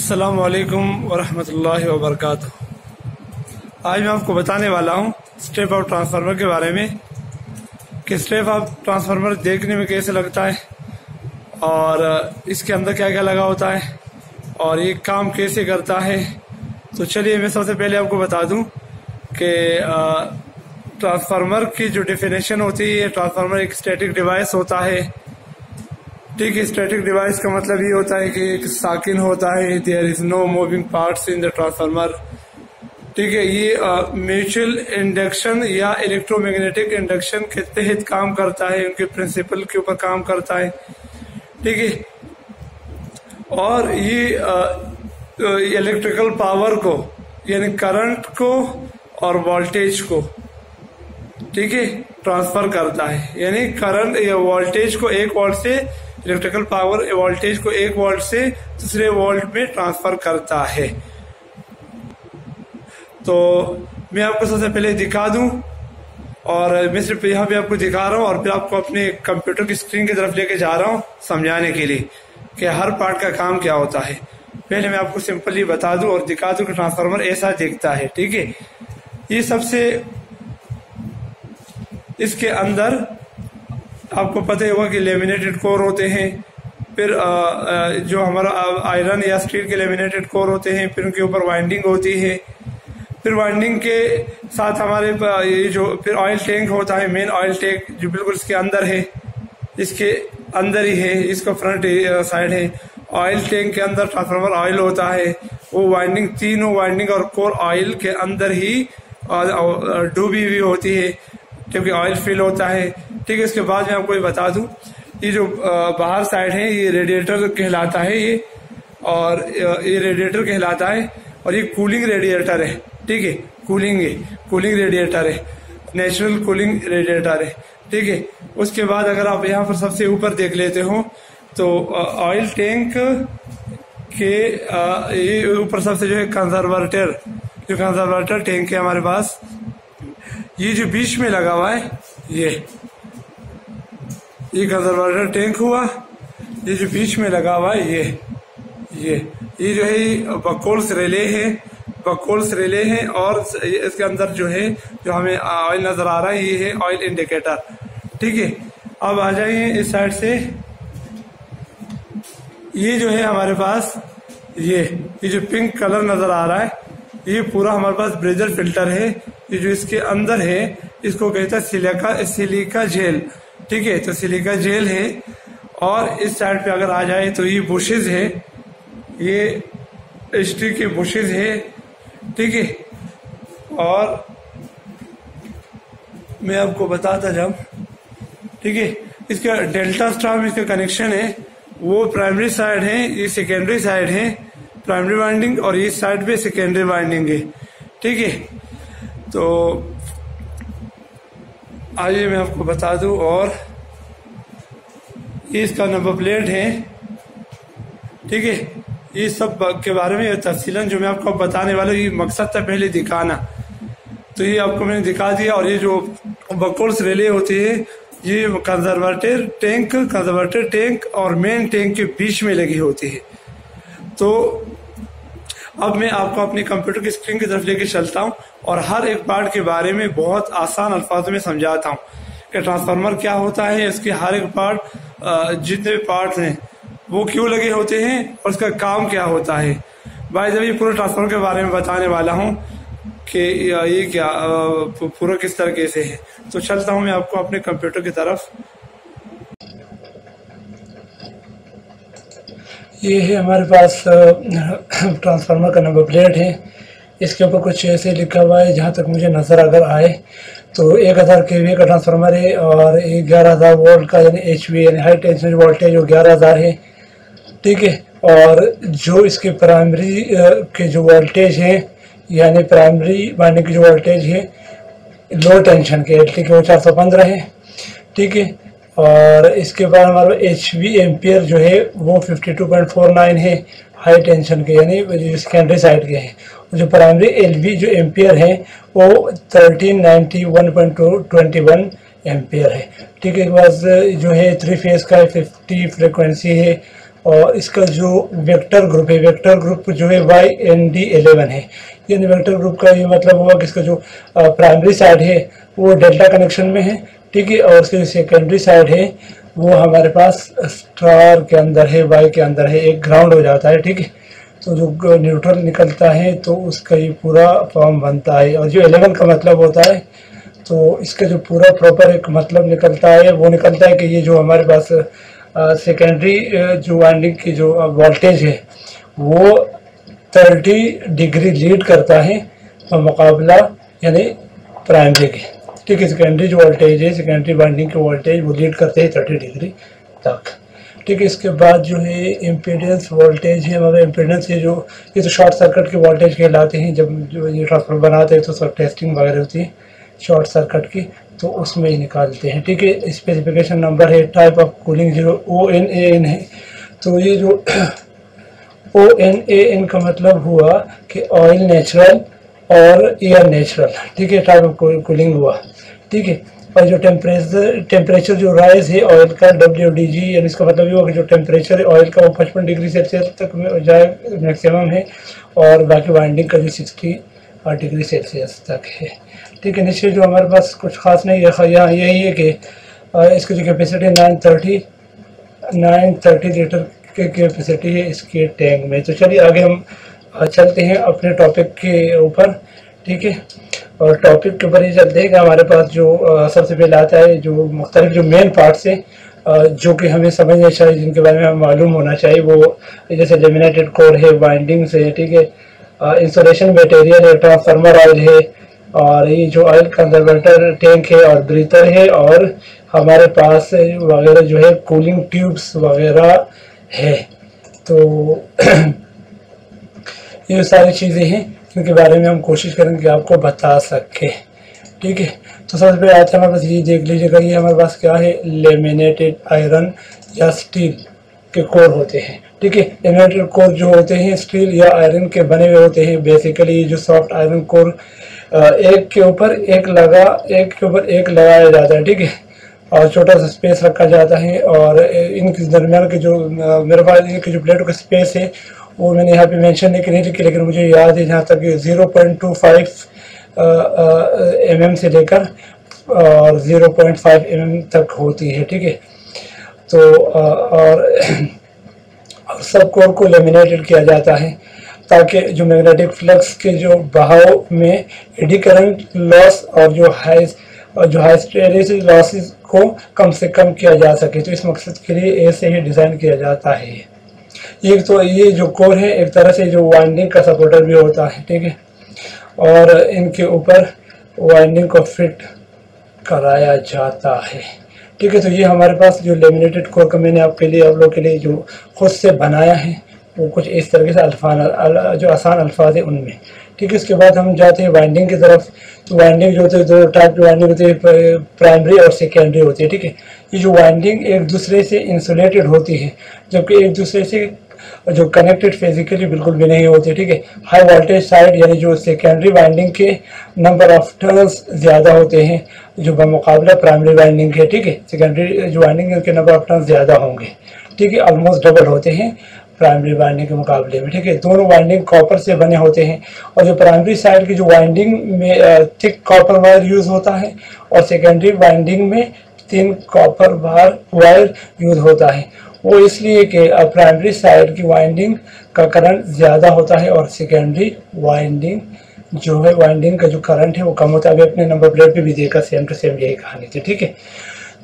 अस्सलाम वालेकुम वरहमतुल्लाहि वबरकातुह। आज मैं आपको बताने वाला हूँ स्टेप अप ट्रांसफार्मर के बारे में कि स्टेप अप ट्रांसफार्मर देखने में कैसे लगता है और इसके अंदर क्या क्या लगा होता है और ये काम कैसे करता है। तो चलिए मैं सबसे पहले आपको बता दूं कि ट्रांसफार्मर की जो डेफिनेशन होती है, ट्रांसफार्मर एक स्टैटिक डिवाइस होता है। ठीक है, स्टैटिक डिवाइस का मतलब ये होता है कि एक साकिन होता है, there is no moving parts in the transformer. ठीक है, ये म्यूचुअल इंडक्शन या इलेक्ट्रोमैग्नेटिक इंडक्शन के तहत काम करता है, उनके प्रिंसिपल के ऊपर काम करता है। ठीक है, और ये इलेक्ट्रिकल पावर को यानी करंट को और वोल्टेज को, ठीक है, ट्रांसफर करता है। यानी करंट या वोल्टेज को 1 वोल्ट से, इलेक्ट्रिकल पावर वोल्टेज को 1 वोल्ट से दूसरे वोल्ट में ट्रांसफर करता है। तो मैं आपको सबसे पहले दिखा दूं और मैं सिर्फ यहाँ पे आपको दिखा रहा हूँ और फिर आपको अपने कंप्यूटर की स्क्रीन की तरफ लेके जा रहा हूँ समझाने के लिए कि हर पार्ट का काम क्या होता है। पहले मैं आपको सिंपली बता दूं और दिखा दूं कि ट्रांसफार्मर ऐसा दिखता है। ठीक है, ये सबसे इसके अंदर आपको पता ही होगा कि लेमिनेटेड कोर होते हैं, फिर जो हमारा आयरन या स्टील के लेमिनेटेड कोर होते हैं, फिर उनके ऊपर वाइंडिंग होती है, फिर वाइंडिंग के साथ हमारे ये जो फिर ऑयल टैंक होता है, मेन ऑयल टैंक जो बिल्कुल इसके अंदर है, इसके अंदर ही है, इसका फ्रंट साइड है। ऑयल टैंक के अंदर ट्रांसफार्मर ऑयल होता है, वो वाइंडिंग तीनों वाइंडिंग और कोर ऑयल के अंदर ही डूबी हुई होती है क्योंकि ऑयल फिल होता है। ठीक है, इसके बाद मैं आपको ये बता दूं, ये जो बाहर साइड है ये रेडिएटर कहलाता है, ये और ये रेडिएटर कहलाता है और ये कूलिंग रेडिएटर है। ठीक है, कूलिंग रेडिएटर है, नेचुरल कूलिंग रेडिएटर है। ठीक है, उसके बाद अगर आप यहाँ पर सबसे ऊपर देख लेते हो तो ऑयल टैंक के ये ऊपर सबसे जो है कंजर्वेटर टैंक है हमारे पास। ये जो बीच में लगा हुआ है ये कंजर्वेटर टैंक हुआ। ये जो बीच में लगा हुआ है ये जो है बकोल्स रिले है और इसके अंदर जो है जो हमें ऑयल नजर आ रहा है ये है ऑयल इंडिकेटर। ठीक है, अब आ जाइए इस साइड से, ये जो है हमारे पास ये जो पिंक कलर नजर आ रहा है ये पूरा हमारे पास ब्रेजर फिल्टर है। ये जो इसके अंदर है इसको कहता है सिलिका जेल। ठीक है, तो सिलिका जेल है और इस साइड पे अगर आ जाए तो ये बुशेज है, ये स्टील के बुशेज है। ठीक है, और मैं आपको बताता जब, ठीक है, इसका डेल्टा स्टार में इसका कनेक्शन है, वो प्राइमरी साइड है, ये सेकेंडरी साइड है, प्राइमरी वाइंडिंग और इस साइड पे सेकेंडरी वाइंडिंग है। ठीक है, तो आइए मैं आपको बता दूं और ये इसका नंबर प्लेट है। ठीक है, ये सब के बारे में तफसीलन जो मैं आपको बताने वाला हूँ, ये मकसद था पहले दिखाना, तो ये आपको मैंने दिखा दिया। और ये जो बकोल्स रिले होती है ये कंजर्वेटर टैंक और मेन टैंक के बीच में लगी होती है। तो अब मैं आपको अपने कंप्यूटर की स्क्रीन की तरफ लेके चलता हूं और हर एक पार्ट के बारे में बहुत आसान अल्फाजों में समझाता हूं कि ट्रांसफार्मर क्या होता है, इसके हर एक पार्ट जितने भी पार्ट हैं वो क्यों लगे होते हैं और उसका काम क्या होता है। भाई जब ये पूरे ट्रांसफार्मर के बारे में बताने वाला हूं कि ये क्या पूरा किस तरीके से है। तो चलता हूं मैं आपको अपने कंप्यूटर की तरफ। ये है हमारे पास ट्रांसफार्मर का नंबर प्लेट है, इसके ऊपर कुछ ऐसे लिखा हुआ है जहाँ तक मुझे नज़र अगर आए तो 1000 kVA का ट्रांसफार्मर है और 11000 वोल्ट का यानी HV यानी हाई टेंशन वोल्टेज वो 11000 है। ठीक है, और जो इसके प्राइमरी के जो वोल्टेज है यानी प्राइमरी वाइंडिंग की जो वोल्टेज है लो टेंशन के, ठीक है, वो 415 है। ठीक है, और इसके बाद हमारा HV एम्पियर जो है वो 52.49 है हाई टेंशन के यानी जो सेकेंडरी साइड के हैं। जो प्राइमरी LV जो एम्पियर है वो 1391.21 एम्पियर है। ठीक है, इसके बाद जो है 3 फेज का 50 फ्रिक्वेंसी है और इसका जो वेक्टर ग्रुप है, वेक्टर ग्रुप जो है YND11 है। यानी वेक्टर ग्रुप का ये मतलब हुआ कि इसका जो प्राइमरी साइड है वो डेल्टा कनेक्शन में है, ठीक है, और उसकी जो सेकेंडरी साइड है वो हमारे पास स्टार के अंदर है, वाई के अंदर है, एक ग्राउंड हो जाता है, ठीक है। तो जो न्यूट्रल निकलता है तो उसका ये पूरा फॉर्म बनता है। और जो 11 का मतलब होता है तो इसका जो पूरा प्रॉपर एक मतलब निकलता है वो निकलता है कि ये जो हमारे पास सेकेंडरी जो वाइंडिंग की जो वोल्टेज है वो 30 डिग्री लीड करता है मुकाबला यानी प्राइमरी के, ठीक है। सेकेंडरी जो वोल्टेज है, सेकेंडरी वाइंडिंग की वोल्टेज वो लीड करते हैं 30 डिग्री तक, ठीक है। इसके बाद जो है इम्पीडेंस वोल्टेज है, मगर इम्पीडेंस ये तो शॉर्ट सर्किट की वोल्टेज कहलाते हैं। जब जो ये ट्रांसफार्मर बनाते हैं तो सब टेस्टिंग वगैरह होती है शॉर्ट सर्किट की, तो उसमें ही निकालते हैं, ठीक है। स्पेसिफिकेशन नंबर है, टाइप ऑफ कूलिंग 0 ONAN है। तो ये जो ONAN का मतलब हुआ कि ऑयल नेचुरल और एयर नेचुरल, ठीक है, टाइप ऑफ कूलिंग हुआ, ठीक है। और जो टेम्परेचर जो राइज है ऑयल का WDG, यानी इसका मतलब ये होगा कि जो टेम्परेचर है ऑयल का वो 55 डिग्री सेल्सियस तक में जाए मैक्सिमम है, और बाकी वाइंडिंग का जो 60 डिग्री सेल्सियस तक है, ठीक है। नीचे जो हमारे पास कुछ खास नहीं है, यहाँ यही है कि इसकी जो कैपेसिटी 930 लीटर की कैपेसिटी है इसके टैंक में। तो चलिए आगे हम चलते हैं अपने टॉपिक के ऊपर, ठीक है। और टॉपिक के ऊपर ही चलते हैं कि हमारे पास जो सबसे पहले आता है जो मुख्तलिफ जो मेन पार्ट्स है जो कि हमें समझना चाहिए, जिनके बारे में हमें मालूम होना चाहिए, वो जैसे लेमिनेटेड कोर है, वाइंडिंग्स है, ठीक है, इंसुलेशन मटेरियल है, ट्रांसफार्मर ऑयल है, और ये जो ऑयल कंजर्वेटर टैंक है और ब्रीथर है, और हमारे पास वगैरह जो है कूलिंग ट्यूब्स वगैरह है। तो ये सारी चीज़ें हैं जिनके बारे में हम कोशिश करेंगे कि आपको बता सकें, ठीक है। तो सबसे पहले आज हमारे पास ये देख लीजिएगा, ये हमारे पास क्या है, लेमिनेटेड आयरन या स्टील के कोर होते हैं, ठीक है। लेमिनेटेड कोर जो होते हैं स्टील या आयरन के बने हुए होते हैं। बेसिकली जो सॉफ्ट आयरन कोर एक के ऊपर एक लगाया जाता है, ठीक है, और छोटा सा स्पेस रखा जाता है, और इनके दरमियान के जो मेरे पास इनके जो प्लेटों का स्पेस है वो मैंने यहाँ पे मेंशन नहीं की, लेकिन मुझे याद है जहाँ तक 0.25 mm से लेकर और 0.5 mm तक होती है, ठीक है। तो और सब कोर को लेमिनेटेड किया जाता है ताकि जो मैग्नेटिक फ्लक्स के जो बहाव में एडी करंट लॉस और जो हाइस्टेरेसिस लॉसेस को कम से कम किया जा सके। तो इस मकसद के लिए ऐसे ही डिज़ाइन किया जाता है। तो ये जो कोर है एक तरह से जो वाइंडिंग का सपोर्टर भी होता है, ठीक है, और इनके ऊपर वाइंडिंग को फिट कराया जाता है, ठीक है। तो ये हमारे पास जो लेमिनेटेड कोर का मैंने आप लोग के लिए जो खुद से बनाया है वो कुछ इस तरीके से जो आसान अल्फाज है उनमें, ठीक है। उसके बाद हम जाते हैं वाइंडिंग की तरफ। तो वाइंडिंग जो होती है, दो टाइप की वाइंडिंग होती है, प्राइमरी और सेकेंडरी होती है, ठीक है। ये जो वाइंडिंग एक दूसरे से इंसुलेटेड होती है, जबकि एक दूसरे से जो कनेक्टेड फिजिकली बिल्कुल भी नहीं होती, ठीक है। हाई वोल्टेज साइड यानी जो सेकेंडरी वाइंडिंग के नंबर ऑफ टर्न्स ज़्यादा होते हैं जो बमुकाबला प्राइमरी वाइंडिंग के, ठीक है। सेकेंडरी जो वाइंडिंग के नंबर ऑफ टर्न्स ज़्यादा होंगे, ठीक है, ऑलमोस्ट डबल होते हैं प्राइमरी वाइंडिंग के मुकाबले में, ठीक है। दोनों वाइंडिंग कॉपर से बने होते हैं, और जो प्राइमरी साइड की जो वाइंडिंग में थिक कॉपर वायर यूज़ होता है, और सेकेंडरी वाइंडिंग में थिन कॉपर वायर यूज़ होता है। वो इसलिए कि प्राइमरी साइड की वाइंडिंग का करंट ज़्यादा होता है और सेकेंडरी वाइंडिंग जो है वाइंडिंग का जो करंट है वो कम होता है। अभी अपने नंबर प्लेट पे भी देखा सेम टू सेम यही कहानी थी, ठीक है।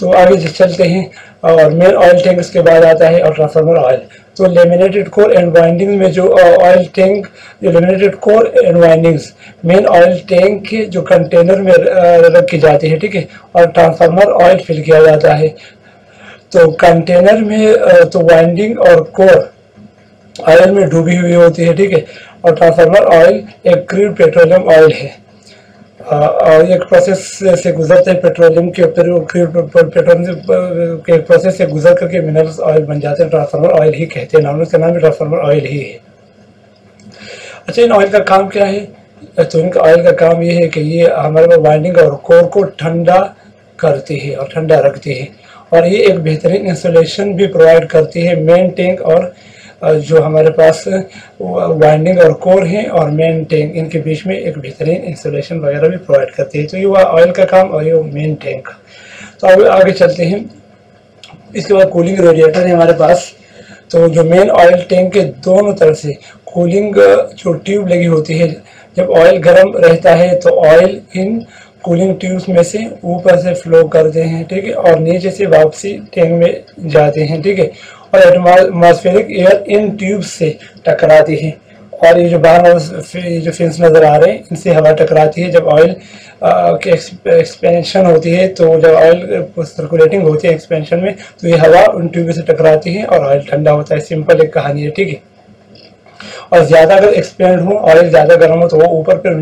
तो आगे चलते हैं, और मेन ऑयल टैंक के बाद आता है और ट्रांसफार्मर ऑयल। तो लेमिनेटेड कोर एंड वाइंडिंग में जो ऑयल टैंक, जो laminated core and windings men oil tank के जो कंटेनर में रखी जाती है, ठीक है, और ट्रांसफार्मर ऑयल फिल किया जाता है। तो कंटेनर में तो वाइंडिंग और कोर ऑयल में डूबी हुई होती है, ठीक है, और ट्रांसफार्मर ऑयल एक क्रूड पेट्रोलियम ऑयल है, और एक प्रोसेस से गुजरते हैं पेट्रोलियम के पेट्रोलियम के प्रोसेस से गुजर करके मिनरल्स ऑयल बन जाते हैं, ट्रांसफार्मर ऑयल ही कहते हैं, उसका नाम भी ट्रांसफार्मर ऑयल ही है। अच्छा, इन ऑयल का काम क्या है? तो इनका ऑयल का काम ये है कि ये हमारे वाइंडिंग और कोर को ठंडा करती है और ठंडा रखती है, और ये एक बेहतरीन इंसुलेशन भी प्रोवाइड करती है मेन टैंक और जो हमारे पास वाइंडिंग और कोर है और मेन टैंक, इनके बीच में एक बेहतरीन इंसुलेशन वगैरह भी प्रोवाइड करती है। तो ये हुआ ऑयल का काम और ये मेन टैंक। तो अब आगे चलते हैं। इसके बाद कूलिंग रेडिएटर है हमारे पास। तो जो मेन ऑयल टैंक के दोनों तरफ से कूलिंग जो ट्यूब लगी होती है, जब ऑयल गर्म रहता है तो ऑयल इन कूलिंग ट्यूब्स में से ऊपर से फ्लो करते हैं, ठीक है, और नीचे से वापसी टैंक में जाते हैं, ठीक है, और एटमॉस्फेरिक एयर इन ट्यूब्स से टकराती है। और ये जो बाहर जो फिन्स नज़र आ रहे हैं, इनसे हवा टकराती है। जब ऑयल की एक्सपेंशन होती है, तो जब ऑयल सर्कुलेटिंग होती है एक्सपेंशन में, तो ये हवा उन ट्यूब से टकराती है और ऑयल ठंडा होता है। सिंपल एक कहानी है, ठीक है। और ज़्यादा अगर एक्सपेंड हो, ऑयल ज़्यादा गर्म हो, तो वो ऊपर फिर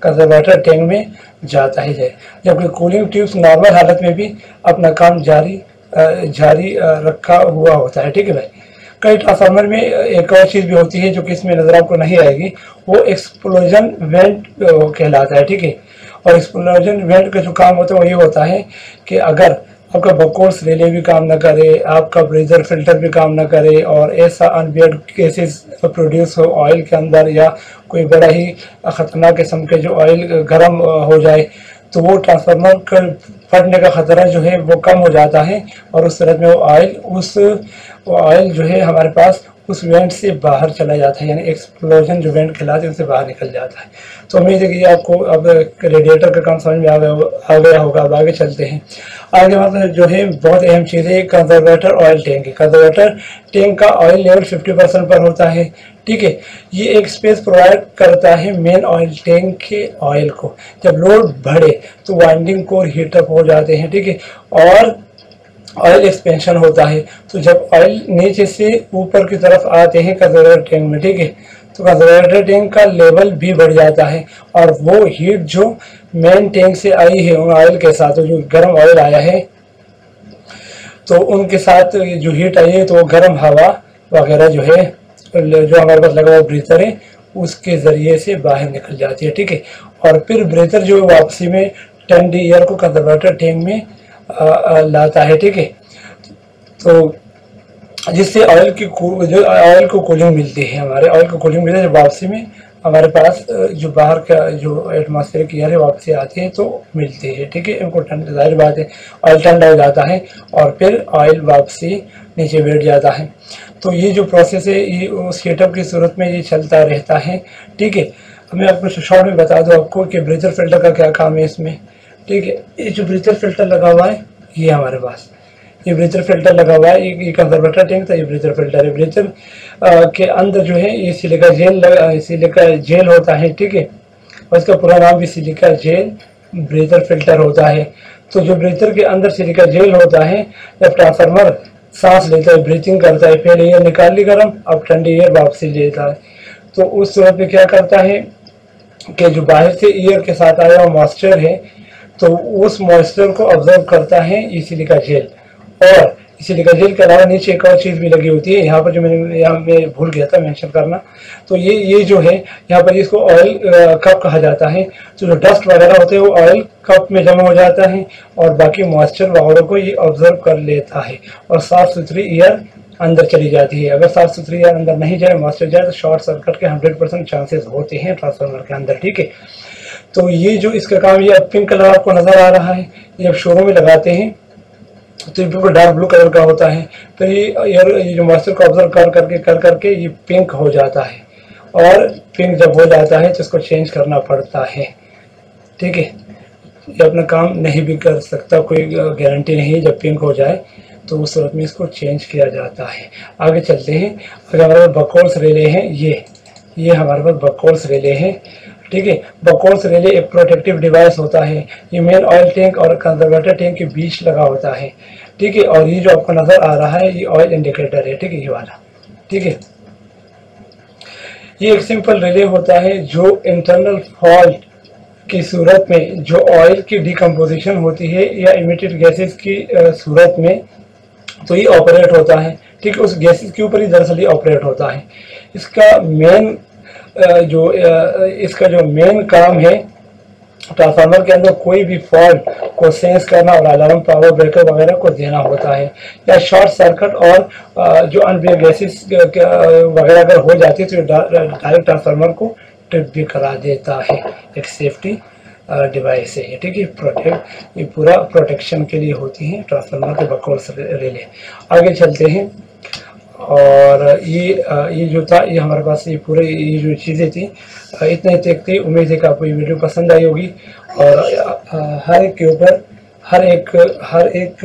कंजर्वेटर टैंक में जाता ही जाए। जबकि कूलिंग ट्यूब्स नॉर्मल हालत में भी अपना काम जारी रखा हुआ होता है, ठीक है भाई। कई ट्रांसफार्मर में एक और चीज़ भी होती है जो कि इसमें नज़र आपको नहीं आएगी, वो एक्सप्लोजन वेंट कहलाता है, ठीक है। और एक्सप्लोजन वेंट का जो काम होता है वो ये होता है कि अगर आपका बकोर्स रिले भी काम ना करे, आपका ब्रीजर फिल्टर भी काम ना करे और ऐसा अनबियर्ड केसेस प्रोड्यूस हो ऑयल के अंदर, या कोई बड़ा ही ख़तरनाक किस्म के जो ऑयल गर्म हो जाए, तो वो ट्रांसफार्मर का फटने का ख़तरा जो है वो कम हो जाता है और उस तरह में वो ऑयल जो है हमारे पास उस वेंट से बाहर चला जाता है, यानी एक्सप्लोजन जो वेंट कहलाते हैं उससे बाहर निकल जाता है। तो उम्मीद है कि आपको अब रेडिएटर का काम समझ में आ गया होगा। अब आगे चलते हैं। आगे मतलब जो है बहुत अहम चीज़ है conservator oil tank. Conservator tank का ऑयल लेवल 50% पर होता है, ठीक है। ये एक स्पेस प्रोवाइड करता है मेन ऑयल टैंक के ऑयल को। जब लोड बढ़े तो वाइंडिंग कोर हीटअप हो जाते हैं, ठीक है, और ऑयल एक्सपेंशन होता है। तो जब ऑयल नीचे से ऊपर की तरफ आते हैं कंजर्वेटर टैंक में, ठीक है, तो कंजर्वेटर टैंक का लेवल भी बढ़ जाता है और वो हीट जो मेन टैंक से आई है उन ऑयल के साथ, जो गर्म ऑयल आया है, तो उनके साथ जो हीट आई है, तो वो गर्म हवा वगैरह जो है जो हमारे पास लगा हुआ ब्रीथर है उसके ज़रिए से बाहर निकल जाती है, ठीक है। और फिर ब्रीथर जो है वापसी में ठंडी एयर को कंजर्वेटर टैंक में लाता है, ठीक है। तो जिससे ऑयल को कूलिंग मिलती है, हमारे ऑयल को कूलिंग मिलती है। जब वापसी में हमारे पास जो बाहर का जो एटमॉस्फेरिक एयर है वापसी आती है तो मिलती है, ठीक है। इनको ठंड, जाहिर बात है ऑयल ठंडा हो जाता है और फिर ऑयल वापसी नीचे बैठ जाता है। तो ये जो प्रोसेस है ये उस हीटअप की सूरत में ये चलता रहता है, ठीक है। अब मैं आपको शॉर्ट में बता दूं आपको कि ब्रीथर फिल्टर का क्या काम है इसमें, ठीक है। ये जो ब्रीथर फिल्टर लगा हुआ है, ये हमारे पास ये ब्रीथर फिल्टर लगा हुआ है। ये कंजर्वेटर टैंक था, ये ब्रीथर फिल्टर है। ब्रीथर के अंदर जो है ये सिलिका जेल होता है, ठीक है, और इसका पूरा नाम भी सिलिका जेल ब्रीथर फिल्टर होता है। तो जो ब्रीथर के अंदर सिलिका जेल होता है, जब ट्रांसफार्मर सांस लेता है, ब्रीथिंग करता है, पहले एयर निकाल ली गर्म, अब ठंडी एयर वापसी लेता है, तो उस सूरत में क्या करता है कि जो बाहर से एयर के साथ आया हुआ मॉइस्चर है, तो उस मॉइस्चर को ऑब्जर्व करता है ये सिलिका जेल। और सिलिका जेल के अलावा नीचे एक और चीज़ भी लगी होती है, यहाँ पर जो मैं भूल गया था मेंशन करना, तो ये जो है यहाँ पर इसको ऑयल कप कहा जाता है। तो जो डस्ट वगैरह होते हैं वो ऑयल कप में जमा हो जाता है और बाकी मॉइस्चर वगैरह को ये ऑब्जर्व कर लेता है और साफ़ सुथरी एयर अंदर चली जाती है। अगर साफ़ सुथरी एयर अंदर नहीं जाए, मॉइस्चर जाए, तो शॉर्ट सर्किट के 100% चांसेस होते हैं ट्रांसफार्मर के अंदर, ठीक है। तो ये जो इसका काम, ये पिंक कलर आपको नज़र आ रहा है, ये अब शोरूम में लगाते हैं तो ये बिल्कुल डार्क ब्लू कलर का होता है। फिर ये जो मॉइस्चर को ऑब्जर्व कर करके ये पिंक हो जाता है, और पिंक जब हो जाता है तो इसको चेंज करना पड़ता है, ठीक है। ये अपना काम नहीं भी कर सकता, कोई गारंटी नहीं है। जब पिंक हो जाए तो उस सूरत में इसको चेंज किया जाता है। आगे चलते हैं। अगर हमारे पास बकोर्स रिले हैं, ये हमारे पास बकोर्स रिले हैं, ठीक है। बकोर्स रिले एक प्रोटेक्टिव डिवाइस होता है। ये मेन ऑयल टैंक और कंजर्वेटर टैंक के बीच लगा होता है, ठीक है। और ये जो आपको नज़र आ रहा है ये ऑयल इंडिकेटर है, ठीक है, ये वाला, ठीक है। ये एक सिंपल रिले होता है जो इंटरनल फॉल्ट की सूरत में जो ऑयल की डिकम्पोजिशन होती है या इमिटेड गैसेस की सूरत में, तो ये ऑपरेट होता है, ठीक है। उस गैसेस के ऊपर ही दरअसल ये ऑपरेट होता है। इसका जो मेन काम है ट्रांसफार्मर के अंदर कोई भी फॉल्ट को सेंस करना और अलार्म पावर ब्रेकर वगैरह को देना होता है, या शॉर्ट सर्किट और जो अनब्रेक गैसेस वगैरह अगर हो जाती है तो डायरेक्ट ट्रांसफार्मर को ट्रिप भी करा देता है। एक सेफ्टी डिवाइस है, ठीक है। ये पूरा प्रोटेक्शन के लिए होती है ट्रांसफार्मर के बकौल रिले। आगे चलते हैं, और ये जो था, ये हमारे पास ये पूरे ये जो चीज़ें थी इतने ही तक थी। उम्मीद है कि आपको ये वीडियो पसंद आई होगी, और हर एक के ऊपर हर एक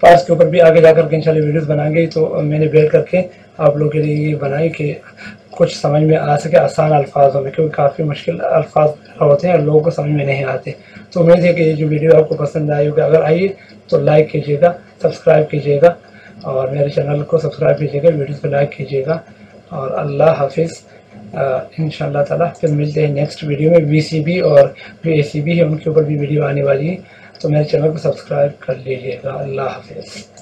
पार्ट्स के ऊपर भी आगे जाकर के इंशाल्लाह वीडियोस बनाएंगे। तो मैंने बैठ करके आप लोगों के लिए ये बनाई कि कुछ समझ में आ सके आसान अल्फाजों में, क्योंकि काफ़ी मुश्किल अल्फाज होते हैं लोगों को समझ में नहीं आते। तो उम्मीद है कि ये जो वीडियो आपको पसंद आई होगी। अगर आई तो लाइक कीजिएगा, सब्सक्राइब कीजिएगा, और मेरे चैनल को सब्सक्राइब कीजिएगा, वीडियोस को लाइक कीजिएगा, और अल्लाह हाफिज़। इंशाअल्लाह ताला फिर मिलते हैं नेक्स्ट वीडियो में। VCB और जो ACB है उनके ऊपर भी वीडियो आने वाली है, तो मेरे चैनल को सब्सक्राइब कर लीजिएगा। अल्लाह हाफिज़।